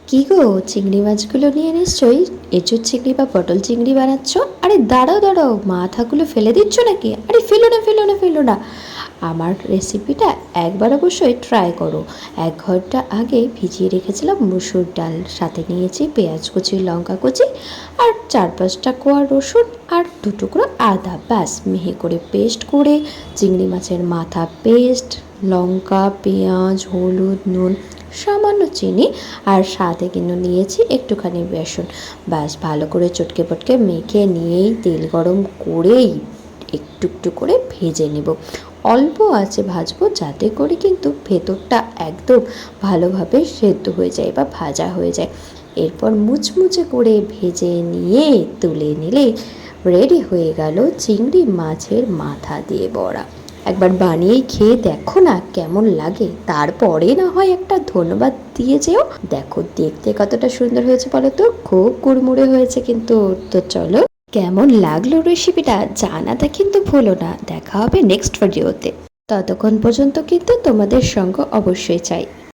কি গো, চিংড়ি মাছগুলো নিয়ে নিশ্চয়ই এঁচোড় চিংড়ি বা পটল চিংড়ি বানাচ্ছ। আরে দাঁড়াও দাঁড়াও, মাথাগুলো ফেলে দিচ্ছ নাকি? আরে ফেলো না ফেলো না ফেলো না। আমার রেসিপিটা একবার অবশ্যই ট্রাই করো। 1 ঘন্টা আগে ভিজিয়ে রেখেছিলাম মুসুর ডাল, সাথে নিয়েছি পেঁয়াজ কুচি, লঙ্কা কুচি, আর 4-5টা কোয়া রসুন, আর 2 টুকরো আদা। ব্যাস মিহি করে পেস্ট করে চিংড়ি মাছের মাথা পেস্ট, লঙ্কা, পেঁয়াজ, হলুদ, নুন, সামান্য চিনি, আর সাথে কিন্তু নিয়েছি একটুখানি বেসন। ব্যাস ভালো করে চটকে পটকে মেখে নিয়েই তেল গরম করেই একটু একটু করে ভেজে নেব। অল্প আছে ভাজবো, যাতে করে কিন্তু ভেতরটা একদম ভালোভাবে সেদ্ধ হয়ে যায় বা ভাজা হয়ে যায়। এরপর মুচমুচে করে ভেজে নিয়ে তুলে নিলে রেডি হয়ে গেল চিংড়ি মাছের মাথা দিয়ে বড়া। একবার বানিয়েই খেয়ে দেখো না কেমন লাগে, তারপরে না হয় একটা ধন্যবাদ দিয়ে যেও। দেখো দেখতে কতটা সুন্দর হয়েছে বলো তো, খুব কুড়মুড়ে হয়েছে কিন্তু। তো চলো, কেমন লাগলো রেসিপিটা জানাতে কিন্তু ভুলো না। দেখা হবে নেক্সট ভিডিওতে। ততক্ষণ পর্যন্ত কিন্তু তোমাদের সঙ্গ অবশ্যই চাই।